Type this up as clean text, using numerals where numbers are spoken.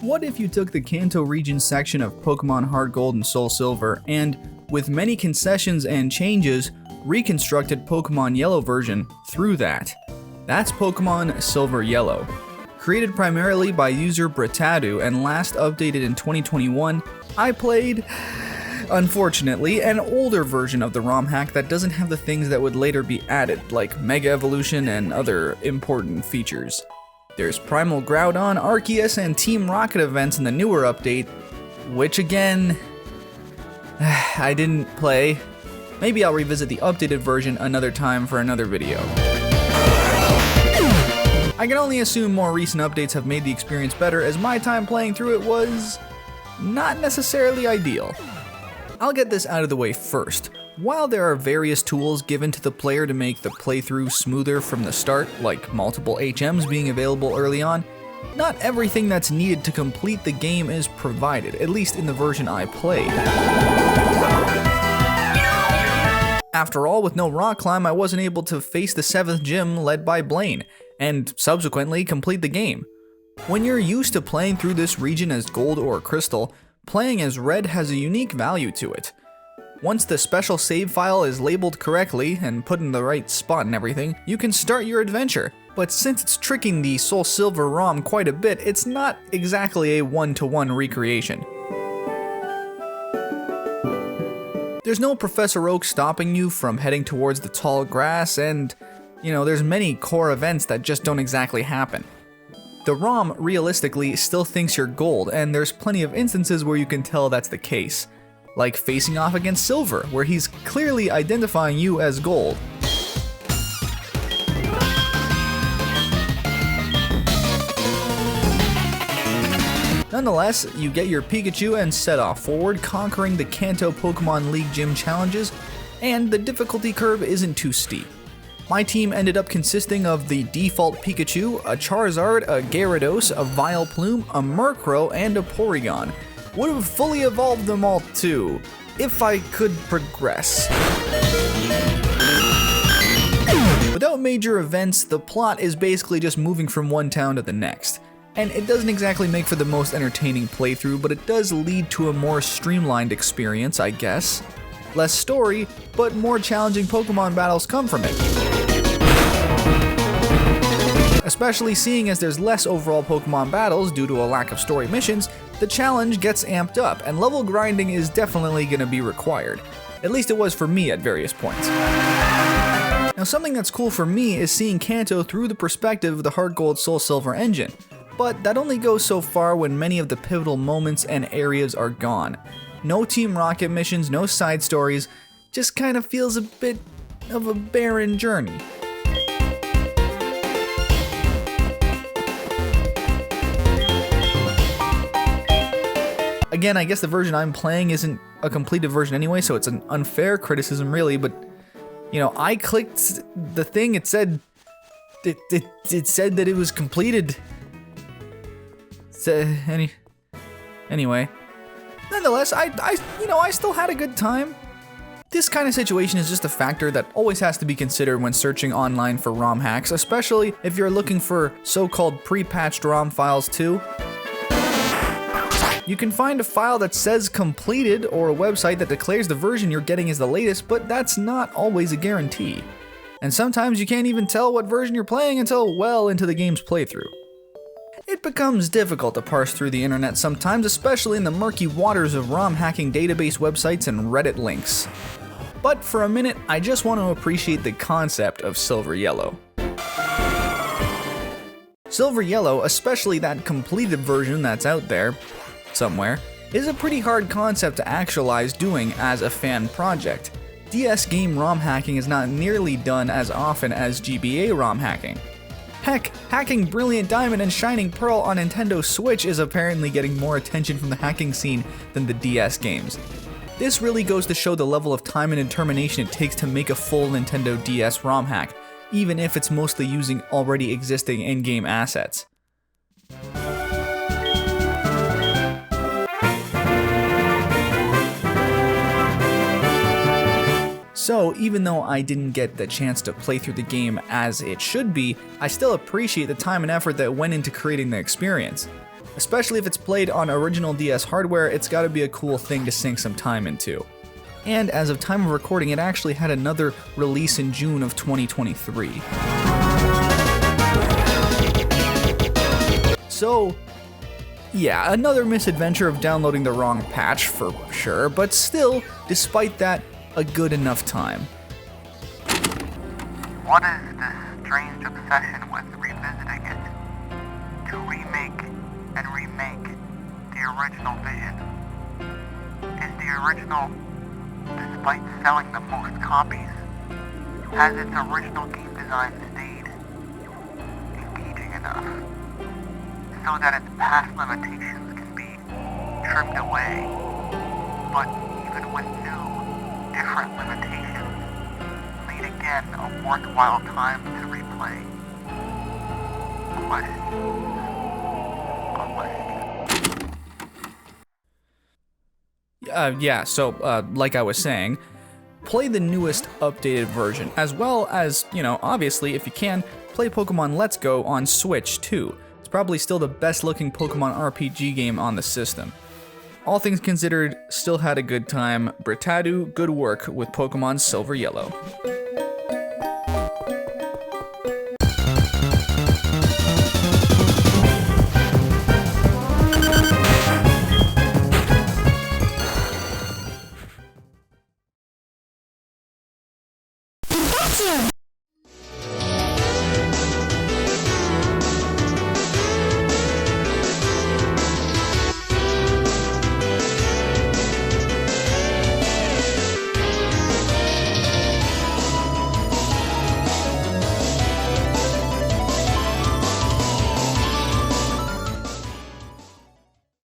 What if you took the Kanto region section of Pokemon Heartgold and Soulsilver and, with many concessions and changes, reconstructed Pokemon Yellow version through that? That's Pokemon Silver Yellow. Created primarily by user brtatu and last updated in 2021, I played, unfortunately, an older version of the ROM hack that doesn't have the things that would later be added, like Mega Evolution and other important features. There's Primal Groudon, Arceus, and Team Rocket events in the newer update, which again, I didn't play. Maybe I'll revisit the updated version another time for another video. I can only assume more recent updates have made the experience better, as my time playing through it was not necessarily ideal. I'll get this out of the way first. While there are various tools given to the player to make the playthrough smoother from the start, like multiple HMs being available early on, not everything that's needed to complete the game is provided, at least in the version I played. After all, with no rock climb, I wasn't able to face the 7th gym led by Blaine, and subsequently complete the game. When you're used to playing through this region as Gold or Crystal, playing as Red has a unique value to it. Once the special save file is labeled correctly and put in the right spot and everything, you can start your adventure. But since it's tricking the Soulsilver ROM quite a bit, it's not exactly a one-to-one recreation. There's no Professor Oak stopping you from heading towards the tall grass, and there's many core events that just don't exactly happen. The ROM realistically still thinks you're Gold, and there's plenty of instances where you can tell that's the case. Like facing off against Silver, where he's clearly identifying you as Gold. Nonetheless, you get your Pikachu and set off forward, conquering the Kanto Pokemon League Gym challenges, and the difficulty curve isn't too steep. My team ended up consisting of the default Pikachu, a Charizard, a Gyarados, a Vileplume, a Murkrow, and a Porygon. Would have fully evolved them all too, if I could progress. Without major events, the plot is basically just moving from one town to the next. And it doesn't exactly make for the most entertaining playthrough, but it does lead to a more streamlined experience, I guess. Less story, but more challenging Pokemon battles come from it. Especially seeing as there's less overall Pokemon battles due to a lack of story missions, the challenge gets amped up, and level grinding is definitely going to be required. At least it was for me at various points. Now something that's cool for me is seeing Kanto through the perspective of the Heartgold Soulsilver engine, but that only goes so far when many of the pivotal moments and areas are gone. No Team Rocket missions, no side stories, just kind of feels a bit of a barren journey. Again, I guess the version I'm playing isn't a completed version anyway, so it's an unfair criticism really, but I clicked the thing, it said that it was completed. Anyway. Nonetheless, I still had a good time. This kind of situation is just a factor that always has to be considered when searching online for ROM hacks, especially if you're looking for so-called pre-patched ROM files too. You can find a file that says completed or a website that declares the version you're getting is the latest, but that's not always a guarantee. And sometimes you can't even tell what version you're playing until well into the game's playthrough. It becomes difficult to parse through the internet sometimes, especially in the murky waters of ROM hacking database websites and Reddit links. But for a minute, I just want to appreciate the concept of Silver Yellow. Silver Yellow, especially that completed version that's out there somewhere, is a pretty hard concept to actualize doing as a fan project. DS game ROM hacking is not nearly done as often as GBA ROM hacking. Heck, hacking Brilliant Diamond and Shining Pearl on Nintendo Switch is apparently getting more attention from the hacking scene than the DS games. This really goes to show the level of time and determination it takes to make a full Nintendo DS ROM hack, even if it's mostly using already existing in-game assets. So even though I didn't get the chance to play through the game as it should be, I still appreciate the time and effort that went into creating the experience. Especially if it's played on original DS hardware, it's gotta be a cool thing to sink some time into. And as of time of recording, it actually had another release in June of 2023. So, yeah, another misadventure of downloading the wrong patch for sure, but still, despite that, a good enough time. What is this strange obsession with revisiting it? To remake and remake the original vision? Is the original, despite selling the most copies, has its original game design stayed engaging enough so that its past limitations can be trimmed away, but even with new, different limitations, made again a worthwhile time to replay? Like I was saying, play the newest updated version, as well as, obviously, if you can, play Pokemon Let's Go on Switch too. It's probably still the best looking Pokemon RPG game on the system. All things considered, still had a good time. Brtatu, good work with Pokemon Silver Yellow.